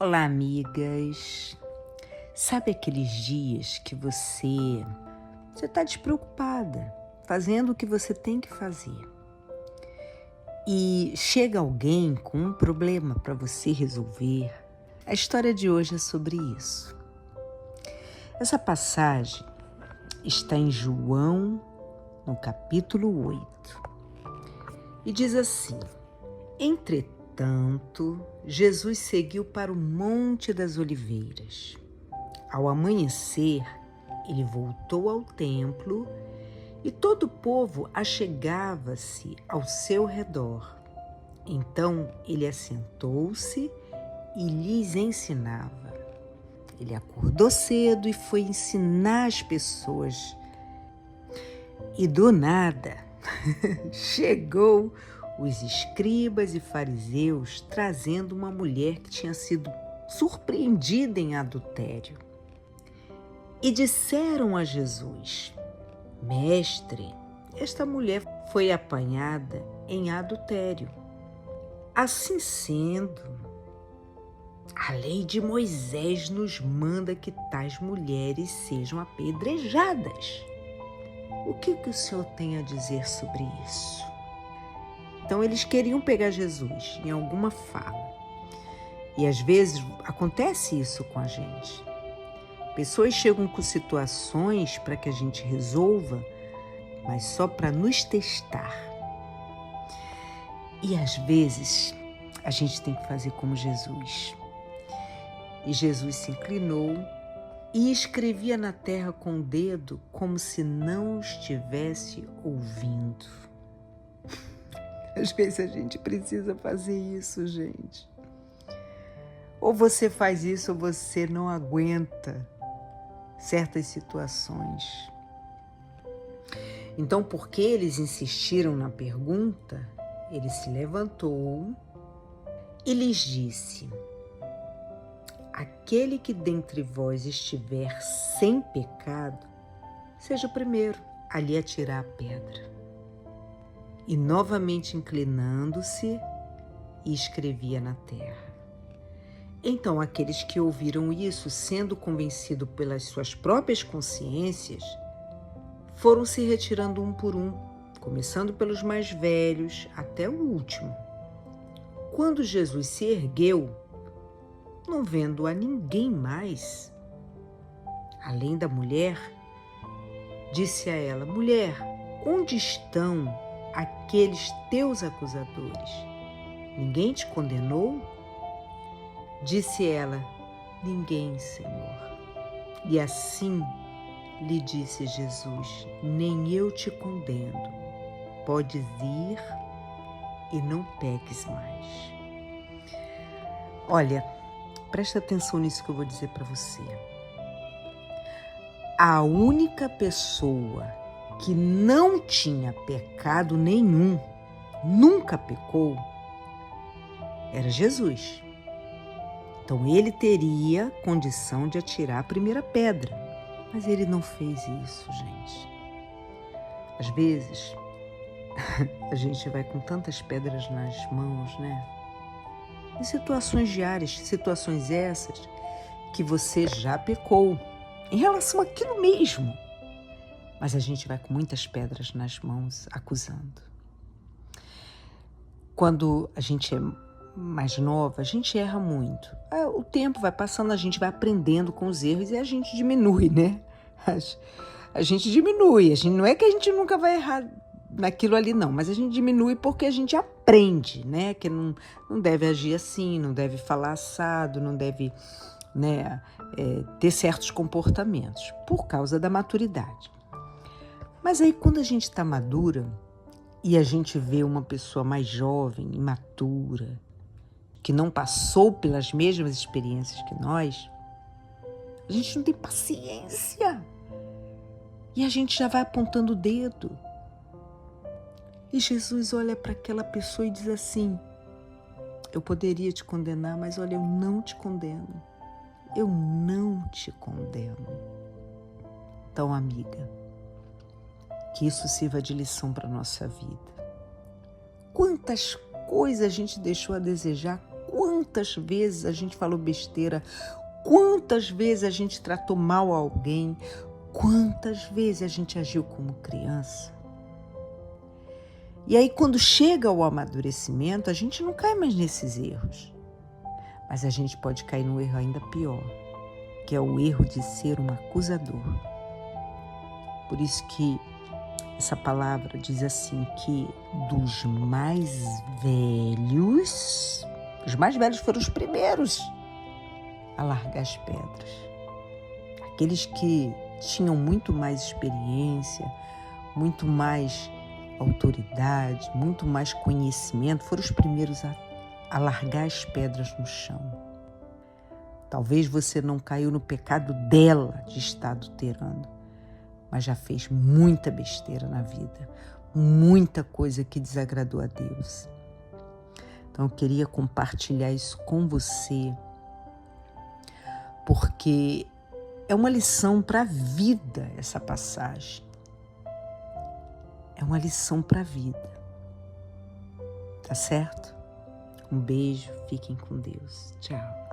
Olá, amigas. Sabe aqueles dias que você está despreocupada, fazendo o que você tem que fazer, e chega alguém com um problema para você resolver? A história de hoje é sobre isso. Essa passagem está em João, no capítulo 8, e diz assim: Entretanto, Jesus seguiu para o Monte das Oliveiras. Ao amanhecer, ele voltou ao templo e todo o povo achegava-se ao seu redor. Então ele assentou-se e lhes ensinava. Ele acordou cedo e foi ensinar as pessoas. E do nada, chegou os escribas e fariseus trazendo uma mulher que tinha sido surpreendida em adultério. E disseram a Jesus: Mestre, esta mulher foi apanhada em adultério. Assim sendo, a lei de Moisés nos manda que tais mulheres sejam apedrejadas. O que o Senhor tem a dizer sobre isso? Então eles queriam pegar Jesus em alguma fala. E às vezes acontece isso com a gente. Pessoas chegam com situações para que a gente resolva, mas só para nos testar. E às vezes a gente tem que fazer como Jesus. E Jesus se inclinou e escrevia na terra com o dedo como se não estivesse ouvindo. Às vezes a gente precisa fazer isso, gente. Ou você faz isso ou você não aguenta certas situações. Então, porque eles insistiram na pergunta, ele se levantou e lhes disse: Aquele que dentre vós estiver sem pecado, seja o primeiro a lhe atirar a pedra. E novamente inclinando-se, escrevia na terra. Então aqueles que ouviram isso, sendo convencidos pelas suas próprias consciências, foram se retirando um por um, começando pelos mais velhos até o último. Quando Jesus se ergueu, não vendo a ninguém mais, além da mulher, disse a ela: Mulher, onde estão aqueles teus acusadores? Ninguém te condenou? Disse ela: Ninguém, Senhor. E assim lhe disse Jesus: Nem eu te condeno. Podes ir e não peques mais. Olha, presta atenção nisso que eu vou dizer para você. A única pessoa que não tinha pecado nenhum, nunca pecou, era Jesus. Então ele teria condição de atirar a primeira pedra, mas ele não fez isso, gente. Às vezes, a gente vai com tantas pedras nas mãos, né? Em situações diárias, situações essas que você já pecou em relação àquilo mesmo. Mas a gente vai com muitas pedras nas mãos, acusando. Quando a gente é mais nova, a gente erra muito. O tempo vai passando, a gente vai aprendendo com os erros e a gente diminui, né? A gente diminui. Não é que a gente nunca vai errar naquilo ali, não, mas a gente diminui porque a gente aprende, né? Que não deve agir assim, não deve falar assado, não deve, né, ter certos comportamentos por causa da maturidade. Mas aí quando a gente está madura e a gente vê uma pessoa mais jovem, imatura, que não passou pelas mesmas experiências que nós, a gente não tem paciência. E a gente já vai apontando o dedo. E Jesus olha para aquela pessoa e diz assim: Eu poderia te condenar, mas olha, eu não te condeno. Eu não te condeno. Então, amiga, que isso sirva de lição para a nossa vida. Quantas coisas a gente deixou a desejar quantas vezes a gente falou besteira, quantas vezes a gente tratou mal alguém, quantas vezes a gente agiu como criança. E aí, quando chega ao amadurecimento, a gente não cai mais nesses erros. Mas a gente pode cair num erro ainda pior, que é o erro de ser um acusador. Por isso que essa palavra diz assim, que dos mais velhos, os mais velhos foram os primeiros a largar as pedras. Aqueles que tinham muito mais experiência, muito mais autoridade, muito mais conhecimento, foram os primeiros a largar as pedras no chão. Talvez você não caiu no pecado dela de estar adulterando, mas já fez muita besteira na vida, muita coisa que desagradou a Deus. Então eu queria compartilhar isso com você, porque é uma lição para a vida essa passagem. É uma lição para a vida. Tá certo? Um beijo, fiquem com Deus. Tchau.